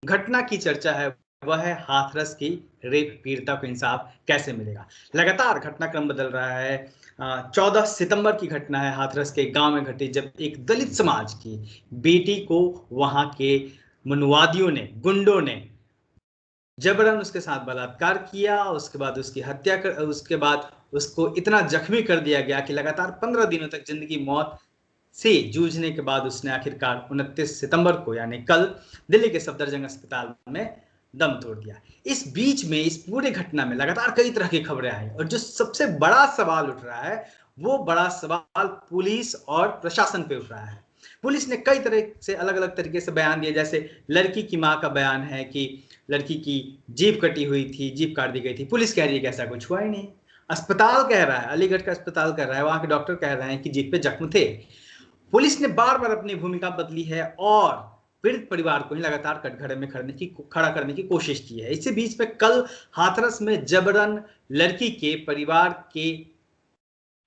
घटना की चर्चा है वह है हाथरस की रेप पीड़िता को इंसाफ कैसे मिलेगा। लगातार घटनाक्रम बदल रहा है। 14 सितंबर की घटना है, हाथरस के गांव में घटी, जब एक दलित समाज की बेटी को वहां के मनुवादियों ने, गुंडों ने जबरन उसके साथ बलात्कार किया। उसके बाद उसकी हत्या कर, उसके बाद उसको इतना जख्मी कर दिया गया कि लगातार 15 दिनों तक जिंदगी मौत से जूझने के बाद उसने आखिरकार 29 सितंबर को, यानी कल, दिल्ली के सफदरजंग अस्पताल में दम तोड़ दिया। इस बीच में, इस पूरे घटना में लगातार कई तरह की खबरें आई, और जो सबसे बड़ा सवाल उठ रहा है, वो बड़ा सवाल पुलिस और प्रशासन पे उठ रहा है। पुलिस ने कई तरह से, अलग अलग तरीके से बयान दिए। जैसे लड़की की मां का बयान है कि लड़की की जीभ कटी हुई थी, जीभ काट दी गई थी। पुलिस कह रही है कि ऐसा कुछ हुआ ही नहीं। अस्पताल कह रहा है, अलीगढ़ का अस्पताल कह रहा है, वहां के डॉक्टर कह रहे हैं कि जीभ पे जख्म थे। पुलिस ने बार बार अपनी भूमिका बदली है और पीड़ित परिवार को ही लगातार कटघरे में खड़ा करने की कोशिश की है। इसी बीच में कल हाथरस में जबरन लड़की के परिवार के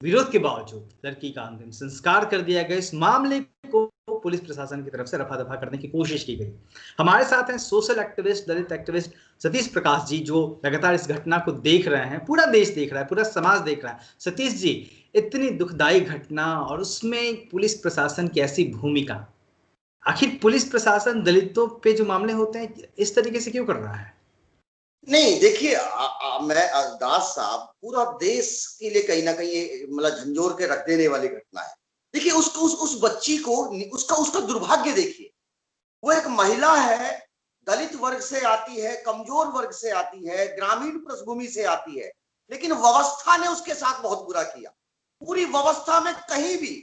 विरोध के बावजूद लड़की का अंतिम संस्कार कर दिया गया। इस मामले को पुलिस प्रशासन की तरफ से रफा दफा करने की कोशिश की गई। हमारे साथ हैं सोशल एक्टिविस्ट, दलित एक्टिविस्ट सतीश प्रकाश जी, जो लगातार इस घटना को देख रहे हैं। पूरा देश देख रहा है, पूरा समाज देख रहा है। सतीश जी, इतनी दुखदाई घटना और उसमें पुलिस प्रशासन की ऐसी भूमिका, आखिर पुलिस प्रशासन दलितों पे जो मामले होते हैं इस तरीके से क्यों कर रहा है? नहीं, देखिए, मैं दास साहब, पूरा देश के लिए कहीं ना कहीं मतलब झंझोर के रख देने वाली घटना है। देखिए, उस बच्ची को, उसका उसका दुर्भाग्य देखिए। वो एक महिला है, दलित वर्ग से आती है, कमजोर वर्ग से आती है, ग्रामीण पृष्ठभूमि से आती है, लेकिन व्यवस्था ने उसके साथ बहुत बुरा किया। पूरी व्यवस्था में कहीं भी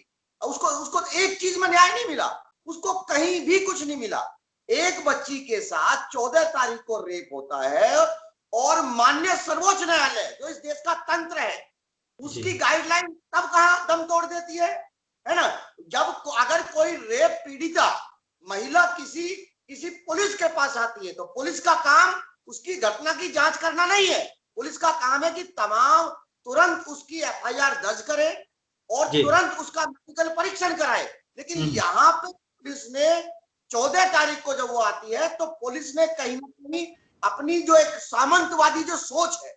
उसको उसको एक चीज में न्याय नहीं मिला, उसको कहीं भी कुछ नहीं मिला। एक बच्ची के साथ 14 तारीख को रेप होता है और माननीय सर्वोच्च न्यायालय, जो इस देश का तंत्र है, उसकी गाइडलाइन तब कहां दम तोड़ देती है ना? जब अगर कोई रेप पीड़िता महिला किसी किसी पुलिस के पास आती है, तो पुलिस का काम उसकी घटना की जांच करना नहीं है। पुलिस का काम है कि तमाम तुरंत उसकी एफआईआर दर्ज करे और तुरंत उसका मेडिकल परीक्षण कराए। लेकिन यहाँ पे पुलिस ने 14 तारीख को जब वो आती है, तो पुलिस ने कहीं ना कहीं अपनी जो एक सामंतवादी जो सोच है,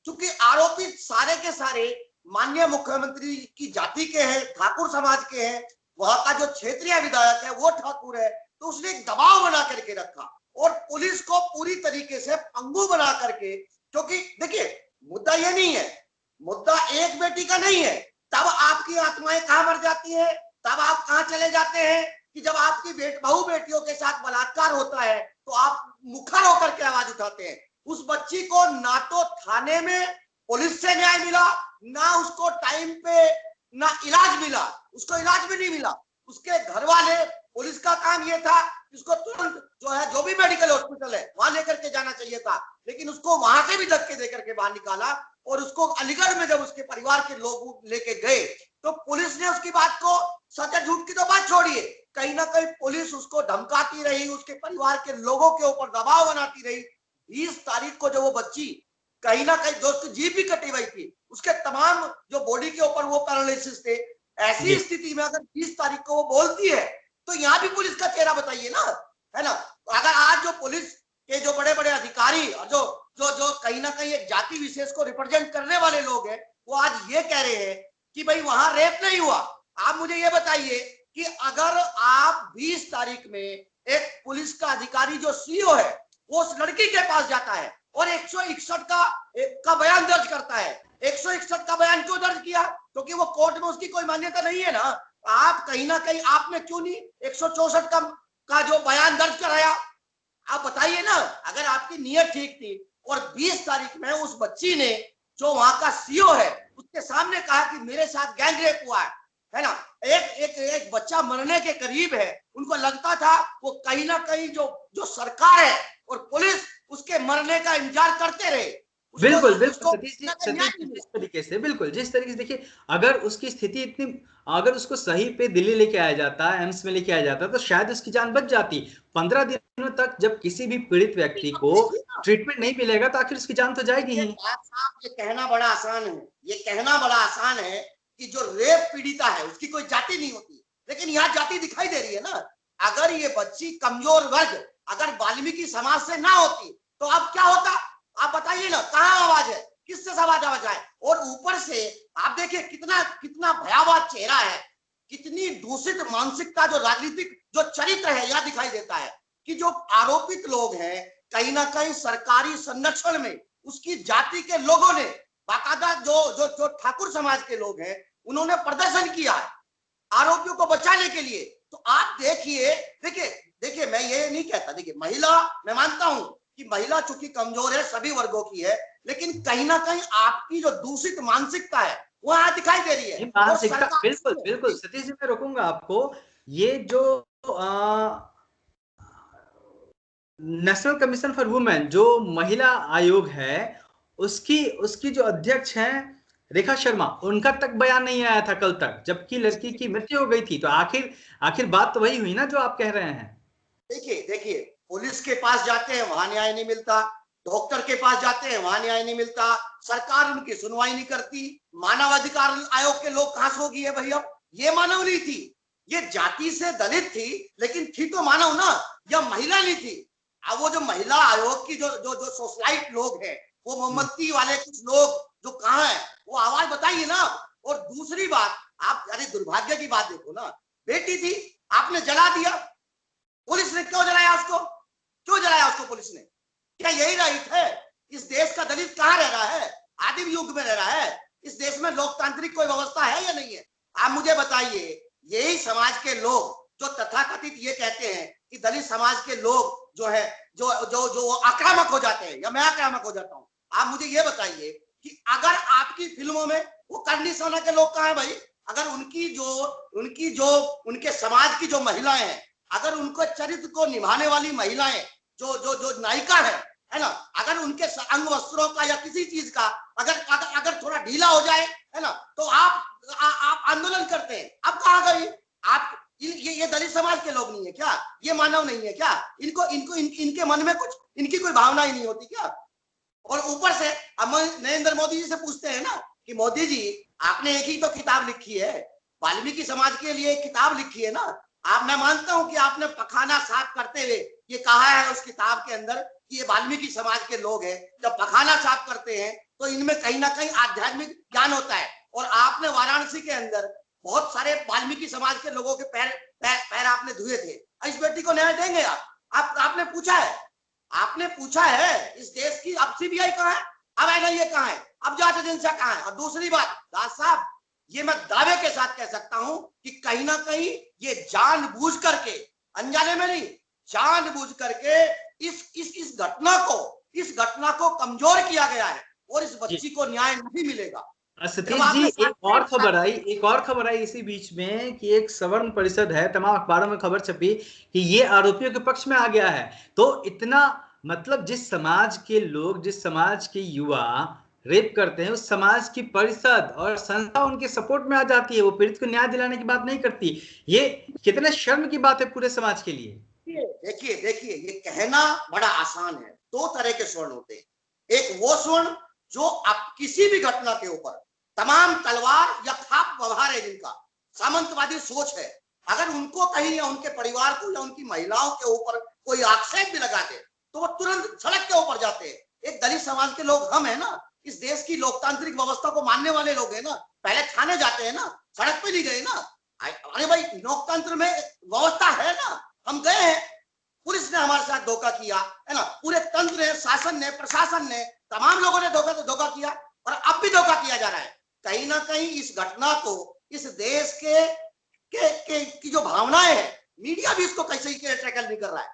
क्योंकि आरोपी सारे के सारे माननीय मुख्यमंत्री की जाति के हैं, ठाकुर समाज के हैं, वहां का जो क्षेत्रीय विधायक है वो ठाकुर है, तो उसने एक दबाव बना करके रखा और पुलिस को पूरी तरीके से पंगु बना करके। क्योंकि देखिए, मुद्दा ये नहीं है, मुद्दा एक बेटी का नहीं है। तब आपकी आत्माएं कहां मर जाती है, तब आप कहां चले जाते हैं कि जब आपकी बहू बेटियों के साथ बलात्कार होता है, तो आप मुखर होकर के आवाज उठाते हैं। उस बच्ची को ना तो थाने में पुलिस से न्याय मिला, ना उसको टाइम पे ना इलाज मिला, उसको इलाज भी नहीं मिला। उसके घर वाले, पुलिस का काम ये था कि उसको तुरंत जो है, जो भी मेडिकल हॉस्पिटल है वहां लेकर के जाना चाहिए था, लेकिन उसको वहां से भी धक्के देकर के बाहर निकाला। और उसको अलीगढ़ में जब उसके परिवार के लोग लेके गए, तो पुलिस ने उसकी बात को, सच झूठ की तो बात छोड़िए, कहीं ना कहीं पुलिस उसको धमकाती रही, उसके परिवार के लोगों के ऊपर दबाव बनाती रही। 20 तारीख को जो वो बच्ची, कहीं ना कहीं जो उसकी जीभ भी कटी हुई थी, उसके तमाम जो बॉडी के ऊपर वो पैरालिसिस थे, ऐसी स्थिति में अगर 20 तारीख को वो बोलती है, तो यहाँ भी पुलिस का चेहरा बताइए ना, है ना? अगर आज जो पुलिस के जो बड़े बड़े अधिकारी और जो जो जो कहीं ना कहीं एक जाति विशेष को रिप्रेजेंट करने वाले लोग हैं, वो आज ये कह रहे हैं कि भाई वहां रेप नहीं हुआ। आप मुझे ये बताइए कि अगर आप 20 तारीख में एक पुलिस का अधिकारी जो सीओ है, वो उस लड़की के पास जाता है और 161 का बयान दर्ज करता है। 161 का बयान क्यों दर्ज किया? क्योंकि वो कोर्ट में उसकी कोई मान्यता नहीं है ना। आप कहीं ना कहीं आपने क्यों नहीं 164 का जो बयान दर्ज कराया? आप बताइए ना, अगर आपकी नीयत ठीक थी। और 20 तारीख में उस बच्ची ने, जो वहां का सीओ है, उसके सामने कहा कि मेरे साथ गैंग रेप हुआ है ना? एक बच्चा मरने के करीब है। उनको लगता था वो कहीं ना कहीं जो जो सरकार है और पुलिस उसके मरने का इंतजार करते रहे। बिल्कुल बिल्कुल सतीश जी, जिस तरीके से, बिल्कुल जिस तरीके से, देखिए, अगर उसकी स्थिति इतनी, अगर उसको सही पे दिल्ली लेके आया जाता, एम्स में लेके आया जाता, तो शायद उसकी जान बच जाती। 15 दिनों तक जब किसी भी पीड़ित व्यक्ति को ट्रीटमेंट नहीं मिलेगा, तो आखिर उसकी जान तो जाएगी ही। ये कहना बड़ा आसान है, ये कहना बड़ा आसान है कि जो रेप पीड़िता है उसकी कोई जाति नहीं होती, लेकिन यहाँ जाति दिखाई दे रही है ना। अगर ये बच्ची कमजोर वर्ग, अगर वाल्मीकि समाज से ना होती तो अब क्या होता? आप बताइए ना, कहाँ आवाज है, किससे आवाज है? और ऊपर से आप देखिए कितना कितना भयावह चेहरा है, कितनी दूषित मानसिकता, जो राजनीतिक जो चरित्र है यह दिखाई देता है कि जो आरोपित लोग हैं कहीं ना कहीं सरकारी संरक्षण में उसकी जाति के लोगों ने बाकायदा जो ठाकुर समाज के लोग हैं उन्होंने प्रदर्शन किया है आरोपियों को बचाने के लिए। तो आप देखिए, देखिए देखिए मैं ये नहीं कहता, देखिए महिला, मैं मानता हूं कि महिला चूंकि कमजोर है, सभी वर्गों की है, लेकिन कहीं ना कहीं आपकी जो दूषित मानसिकता है वो यहाँ दिखाई दे रही है। और मानसिकता, सरकार, बिल्कुल बिल्कुल सतीश जी, मैं रोकूंगा आपको। ये जो नेशनल कमीशन फॉर वुमेन, जो महिला आयोग है, उसकी उसकी जो अध्यक्ष हैं रेखा शर्मा, उनका तक बयान नहीं आया था कल तक, जबकि लड़की की मृत्यु हो गई थी। तो आखिर आखिर बात तो वही हुई ना जो आप कह रहे हैं। देखिए देखिए पुलिस के पास जाते हैं वहां न्याय नहीं मिलता, डॉक्टर के पास जाते हैं वहां न्याय नहीं मिलता, सरकार उनकी सुनवाई नहीं करती। मानवाधिकार आयोग के लोग कहां सो गए हैं भैया? ये मानव नहीं थी, ये जाति से दलित थी, लेकिन थी तो मानव ना, यह महिला नहीं थी। अब वो जो महिला आयोग की जो जो जो सोशलाइट लोग हैं, वो मोमबत्ती वाले कुछ लोग जो कहाँ है, वो आवाज बताइए ना। और दूसरी बात, आप अरे दुर्भाग्य की बात देखो ना, बेटी थी आपने जला दिया, पुलिस ने क्यों जलाया उसको? क्यों जलाया उसको पुलिस ने? क्या यही राइट है? इस देश का दलित कहाँ रह रहा है? आदिम युग में रह रहा है? इस देश में लोकतांत्रिक कोई व्यवस्था है या नहीं है? आप मुझे बताइए, यही समाज के लोग जो तथाकथित ये कहते हैं कि दलित समाज के लोग जो है जो जो जो आक्रामक हो जाते हैं, या मैं आक्रामक हो जाता हूं, आप मुझे ये बताइए कि अगर आपकी फिल्मों में वो करनी सेना के लोग कहाँ है भाई? अगर उनकी जो उनके समाज की जो महिलाएं हैं, अगर उनको चरित्र को निभाने वाली महिलाएं जो जो जो नायिका है ना, अगर उनके अंग वस्त्रों का या किसी चीज का अगर अगर, अगर थोड़ा ढीला हो जाए है ना, तो आप आंदोलन करते हैं। अब कहाँ गई आप? ये दलित समाज के लोग नहीं है क्या? ये मानव नहीं है क्या? इनको इनको इनके मन में कुछ, इनकी कोई भावना ही नहीं होती क्या? और ऊपर से हम नरेंद्र मोदी जी से पूछते हैं ना कि मोदी जी आपने एक ही तो किताब लिखी है, वाल्मीकि समाज के लिए एक किताब लिखी है ना आप। मैं मानता हूं कि आपने पखाना साफ करते हुए ये कहा है उस किताब के अंदर कि ये वाल्मीकि समाज के लोग हैं, जब पखाना साफ करते हैं तो इनमें कहीं ना कहीं आध्यात्मिक ज्ञान होता है। और आपने वाराणसी के अंदर बहुत सारे वाल्मीकि समाज के लोगों के पैर आपने धुए थे। इस बेटी को न्याय देंगे आप? आपने पूछा है? आपने पूछा है इस देश की? अब सीबीआई कहाँ है? अब एनआईए कहाँ है? अब जांच एजेंसियां कहाँ है? और दूसरी बात दास साहब, ये मैं दावे के साथ कह सकता हूं कि कहीं ना कहीं ये जानबूझ करके, अनजाने में नहीं, जानबूझ करके इस घटना को कमजोर किया गया है और इस बच्ची को न्याय नहीं मिलेगा। सतीश जी, एक और खबर आई इसी बीच में कि एक सवर्ण परिषद है, तमाम अखबारों में खबर छपी कि ये आरोपियों के पक्ष में आ गया है। तो इतना मतलब जिस समाज के लोग, जिस समाज के युवा रेप करते हैं, उस समाज की परिषद और संस्था उनके सपोर्ट में आ जाती है, वो पीड़ित को न्याय दिलाने की बात नहीं करती। ये कितने शर्म की बात है पूरे समाज के लिए। देखिए देखिए ये कहना बड़ा आसान है। दो तरह के स्वर्ण होते हैं, एक वो स्वर्ण जो आप किसी भी घटना के ऊपर तमाम तलवार या खाप व्यवहार है, जिनका सामंतवादी सोच है, अगर उनको कहीं या उनके परिवार को या उनकी महिलाओं के ऊपर कोई आक्षेप भी लगा दे तो वो तुरंत सड़क के ऊपर जाते हैं। एक दलित समाज के लोग हम है ना, इस देश की लोकतांत्रिक व्यवस्था को मानने वाले लोग है ना, पहले थाने जाते हैं ना, सड़क पे नहीं गए ना। अरे भाई लोकतंत्र में व्यवस्था है ना, हम गए हैं, पुलिस ने हमारे साथ धोखा किया है ना, पूरे तंत्र ने, शासन ने, प्रशासन ने, तमाम लोगों ने धोखा किया और अब भी धोखा किया जा रहा है। कहीं ना कहीं इस घटना को, इस देश की जो भावनाएं है, मीडिया भी इसको कैसे टैकल नहीं कर रहा है।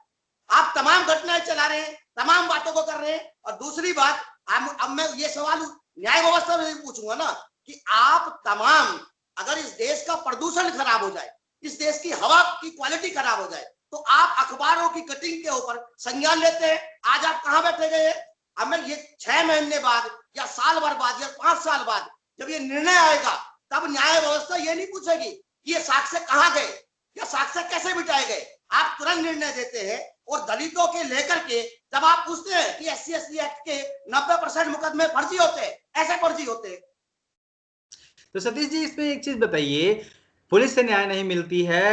आप तमाम घटनाएं चला रहे हैं, तमाम बातों को कर रहे हैं। और दूसरी बात, अब मैं ये सवाल न्याय व्यवस्था में पूछूंगा ना कि आप तमाम, अगर इस देश का प्रदूषण खराब हो जाए, इस देश की हवा की क्वालिटी खराब हो जाए, तो आप अखबारों की कटिंग के ऊपर संज्ञान लेते हैं। आज आप कहां बैठे गए? अब मैं ये 6 महीने बाद या साल भर बाद या 5 साल बाद जब ये निर्णय आएगा, तब न्याय व्यवस्था ये नहीं पूछेगी कि ये साक्ष्य कहां गए या साक्ष्य कैसे मिटाए गए। आप तुरंत निर्णय देते हैं। और दलितों के लेकर के जब आप पूछते हैं कि SC/ST एक्ट के 90% मुकदमे फर्जी होते हैं, ऐसे फर्जी होते हैं। तो सतीश जी, इसमें एक चीज बताइए, पुलिस से न्याय नहीं मिलती है,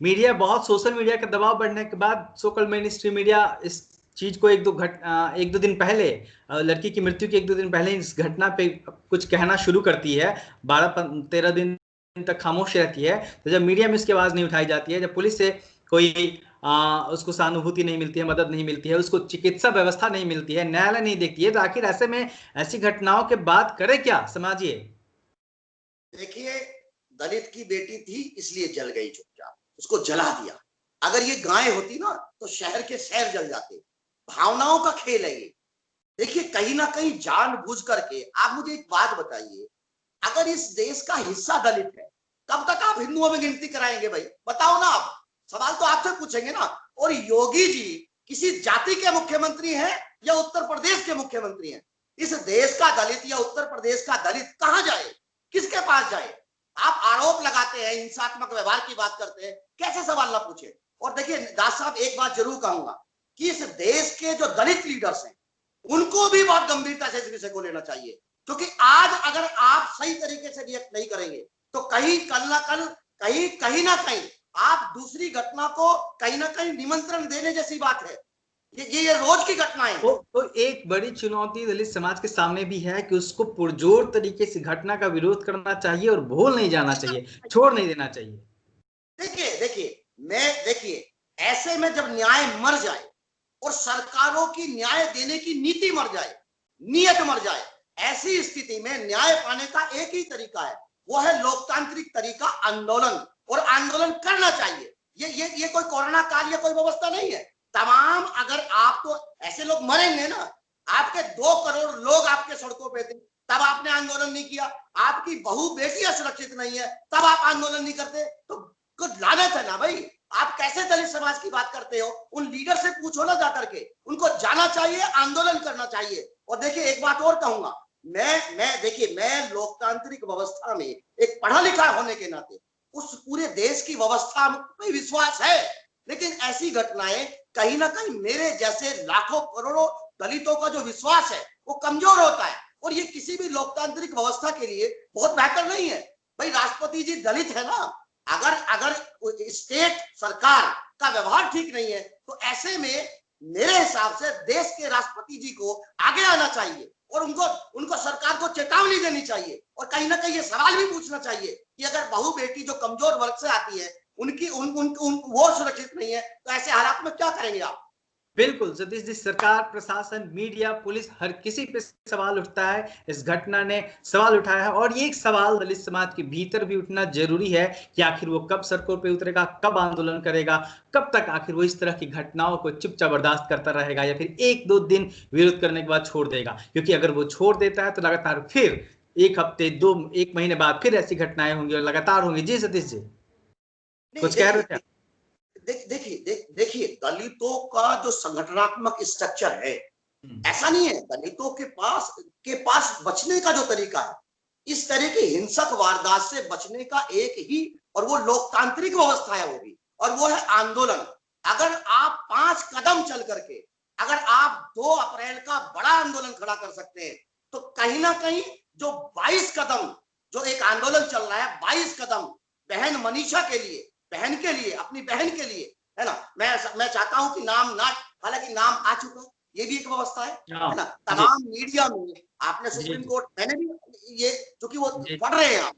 मीडिया बहुत, सोशल मीडिया का दबाव बढ़ने के बाद सोकल मेन स्ट्रीम मीडिया इस चीज को एक दो दिन पहले, लड़की की मृत्यु के एक दो दिन पहले इस घटना पे कुछ कहना शुरू करती है। 12-13 दिन तक खामोश रहती है। तो जब मीडिया में इसकी आवाज नहीं उठाई जाती है, जब पुलिस से कोई उसको सहानुभूति नहीं मिलती है, मदद नहीं मिलती है, उसको चिकित्सा व्यवस्था नहीं मिलती है, न्यायालय नहीं देखती है, तो आखिर ऐसे में ऐसी घटनाओं के बाद करे क्या समाजिए? देखिए, दलित की बेटी थी इसलिए जल गई चुपचाप, उसको जला दिया। अगर ये गाय होती ना तो शहर के शहर जल जाते। भावनाओं का खेल है ये। देखिए, कहीं ना कहीं जानबूझ करके, आप मुझे एक बात बताइए, अगर इस देश का हिस्सा दलित है, कब तक आप हिंदुओं में गिनती कराएंगे भाई? बताओ ना आप। सवाल तो आपसे पूछेंगे ना। और योगी जी किसी जाति के मुख्यमंत्री हैं या उत्तर प्रदेश के मुख्यमंत्री हैं? इस देश का दलित या उत्तर प्रदेश का दलित कहां जाए, किसके पास जाए? आप आरोप लगाते हैं, हिंसात्मक व्यवहार की बात करते हैं, कैसे सवाल ना पूछे? और देखिए दास साहब, एक बात जरूर कहूंगा कि इस देश के जो दलित लीडर्स हैं उनको भी बहुत गंभीरता से इस विषय को लेना चाहिए, क्योंकि आज अगर आप सही तरीके से रिएक्ट नहीं करेंगे तो कहीं कल ना कल, कहीं ना कहीं आप दूसरी घटना को कहीं ना कहीं निमंत्रण देने जैसी बात है। ये रोज की घटनाएं हैं। तो एक बड़ी चुनौती दलित समाज के सामने भी है कि उसको पुरजोर तरीके से घटना का विरोध करना चाहिए और भूल नहीं जाना चाहिए, छोड़ नहीं देना चाहिए। देखिए, ऐसे में जब न्याय मर जाए और सरकारों की न्याय देने की नीति मर जाए, नियत मर जाए, ऐसी स्थिति में न्याय पाने का एक ही तरीका है, वो है लोकतांत्रिक तरीका, आंदोलन। और आंदोलन करना चाहिए। ये कोई कोरोना काल या कोई व्यवस्था नहीं है। तमाम, अगर आप, तो ऐसे लोग मरेंगे ना, आपके 2 करोड़ लोग आपके सड़कों पे थे तब आपने आंदोलन नहीं किया, आपकी बहू बेटियां सुरक्षित नहीं है तब आप आंदोलन नहीं करते, तो कुछ लानत है ना भाई। आप कैसे दलित समाज की बात करते हो? उन लीडर से पूछो ना जाकर के, उनको जाना चाहिए, आंदोलन करना चाहिए। और देखिए एक बात और कहूंगा, मैं लोकतांत्रिक व्यवस्था में एक पढ़ा लिखा होने के नाते उस पूरे देश की व्यवस्था में विश्वास है, लेकिन ऐसी घटनाएं कहीं ना कहीं मेरे जैसे लाखों करोड़ों दलितों का जो विश्वास है वो कमजोर होता है, और ये किसी भी लोकतांत्रिक व्यवस्था के लिए बहुत बेहतर नहीं है। भाई राष्ट्रपति जी दलित है ना, अगर अगर स्टेट सरकार का व्यवहार ठीक नहीं है तो ऐसे में मेरे हिसाब से देश के राष्ट्रपति जी को आगे आना चाहिए और उनको सरकार को चेतावनी देनी चाहिए, और कहीं ना कहीं ये सवाल भी पूछना चाहिए कि अगर बहू बेटी जो कमजोर वर्ग से आती है उनकी वो सुरक्षित नहीं है तो ऐसे हालात में क्या करेंगे आप? बिल्कुल सतीश जी, सरकार, प्रशासन, मीडिया, पुलिस, हर किसी पे सवाल उठता है। इस घटना ने सवाल उठाया है और ये एक सवाल दलित समाज के भीतर भी उठना जरूरी है कि आखिर वो कब सड़कों पे उतरेगा, कब आंदोलन करेगा, कब तक आखिर वो इस तरह की घटनाओं को चुपचाप बर्दाश्त करता रहेगा या फिर 1-2 दिन विरोध करने के बाद छोड़ देगा। क्योंकि अगर वो छोड़ देता है तो लगातार फिर 1 हफ्ते, 1 महीने बाद फिर ऐसी घटनाएं होंगी और लगातार होंगी। जी सतीश जी, नहीं, कुछ कह रहे थे? देखिए दलितों का जो संगठनात्मक स्ट्रक्चर है, ऐसा नहीं है। दलितों के पास बचने का जो तरीका है, इस तरह की हिंसक वारदात से बचने का एक ही, और वो लोकतांत्रिक व्यवस्था है वो भी, और वो है आंदोलन। अगर आप 5 कदम चल करके अगर आप 2 अप्रैल का बड़ा आंदोलन खड़ा कर सकते हैं तो कहीं ना कहीं जो 22 कदम जो एक आंदोलन चल रहा है, 22 कदम बहन मनीषा के लिए, बहन के लिए, अपनी बहन के लिए, है ना। मैं चाहता हूं कि नाम ना, हालांकि नाम आ चुका, ये भी एक व्यवस्था है ना। तमाम मीडिया में आपने सुप्रीम कोर्ट, मैंने भी ये, क्योंकि वो पढ़ रहे हैं आप,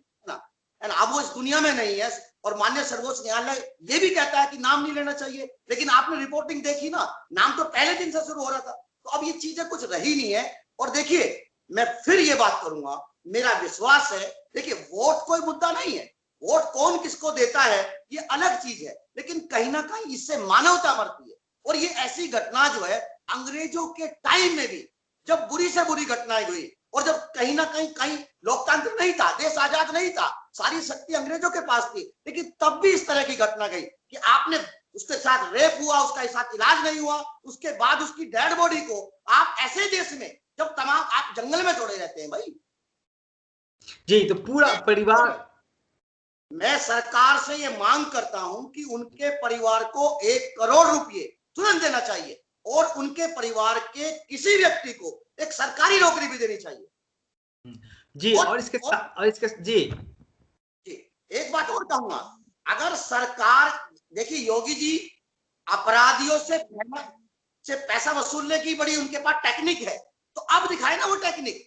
है ना। अब वो इस दुनिया में नहीं है और माननीय सर्वोच्च न्यायालय ये भी कहता है कि नाम नहीं लेना चाहिए, लेकिन आपने रिपोर्टिंग देखी ना, नाम तो पहले दिन से शुरू हो रहा था। तो अब ये चीजें कुछ रही नहीं है। और देखिए, मैं फिर ये बात करूंगा, मेरा विश्वास है, देखिए वोट कोई मुद्दा नहीं है, वोट कौन किसको देता है ये अलग चीज है, लेकिन कहीं ना कहीं इससे मानवता मरती है। और ये ऐसी घटना जो है, अंग्रेजों के टाइम में भी जब बुरी से बुरी घटनाएं हुई और जब कहीं ना कहीं लोकतंत्र नहीं था, देश आजाद नहीं था, सारी शक्ति अंग्रेजों के पास थी, लेकिन तब भी इस तरह की घटना गई कि आपने उसके साथ रेप हुआ, उसका साथ इलाज नहीं हुआ, उसके बाद उसकी डेड बॉडी को आप ऐसे देश में, जब तमाम आप जंगल में छोड़े रहते हैं भाई। जी, तो पूरा परिवार, मैं सरकार से ये मांग करता हूं कि उनके परिवार को 1 करोड़ रुपए तुरंत देना चाहिए और उनके परिवार के किसी व्यक्ति को एक सरकारी नौकरी भी देनी चाहिए। जी, और इसके जी एक बात और कहूंगा, अगर सरकार देखिए योगी जी, अपराधियों से पैसा वसूलने की बड़ी उनके पास टेक्निक है, तो अब दिखाए ना वो टेक्निक।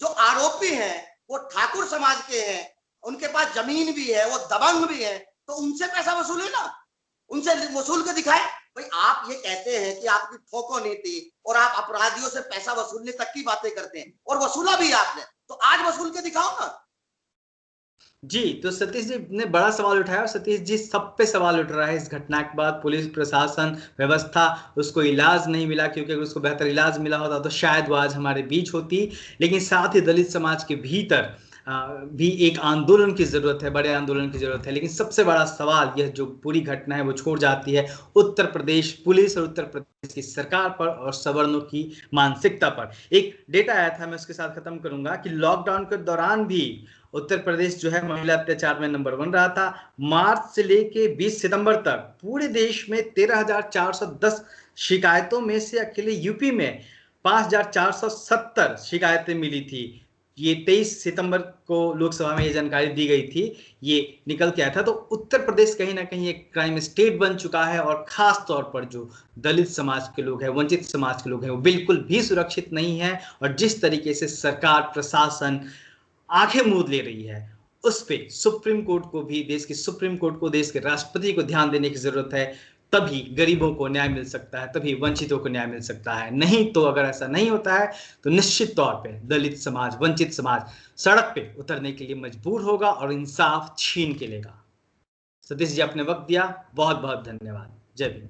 जो आरोपी हैं वो ठाकुर समाज के हैं, उनके पास जमीन भी है, वो दबंग भी है, तो उनसे पैसा वसूले ना, उनसे वसूल के दिखाए। भाई आप ये कहते हैं कि आपकी ठोको नीति और आप अपराधियों से पैसा वसूलने तक की बातें करते हैं, और वसूला भी आपने, तो आज वसूल के दिखाओ ना। जी, तो सतीश जी ने बड़ा सवाल उठाया और सतीश जी सब पे सवाल उठ रहा है इस घटना के बाद। पुलिस प्रशासन व्यवस्था, उसको इलाज नहीं मिला, क्योंकि अगर उसको बेहतर इलाज मिला होता तो शायद वो आज हमारे बीच होती। लेकिन साथ ही दलित समाज के भीतर भी एक आंदोलन की जरूरत है, बड़े आंदोलन की जरूरत है। लेकिन सबसे बड़ा सवाल यह जो पूरी घटना है वो छोड़ जाती है उत्तर प्रदेश पुलिस और उत्तर प्रदेश की सरकार पर और सवर्णों की मानसिकता पर। एक डेटा आया था, मैं उसके साथ खत्म करूंगा, कि लॉकडाउन के दौरान भी उत्तर प्रदेश जो है महिला अत्याचार में नंबर 1 रहा था। मार्च से लेके 20 सितंबर तक पूरे देश में 13,410 शिकायतों में से अकेले यूपी में 5,470 शिकायतें मिली थी। ये 23 सितंबर को लोकसभा में ये जानकारी दी गई थी, ये निकल के आया था। तो उत्तर प्रदेश कहीं ना कहीं एक क्राइम स्टेट बन चुका है, और खास तौर पर जो दलित समाज के लोग हैं, वंचित समाज के लोग हैं, वो बिल्कुल भी सुरक्षित नहीं है। और जिस तरीके से सरकार प्रशासन आंखें मूंद ले रही है, उस पे सुप्रीम कोर्ट को भी, देश की सुप्रीम कोर्ट को, देश के राष्ट्रपति को ध्यान देने की जरूरत है। तभी गरीबों को न्याय मिल सकता है, तभी वंचितों को न्याय मिल सकता है। नहीं तो अगर ऐसा नहीं होता है तो निश्चित तौर पे दलित समाज, वंचित समाज सड़क पे उतरने के लिए मजबूर होगा और इंसाफ छीन के लेगा। सतीश जी, आपने वक्त दिया, बहुत बहुत धन्यवाद। जय भीम।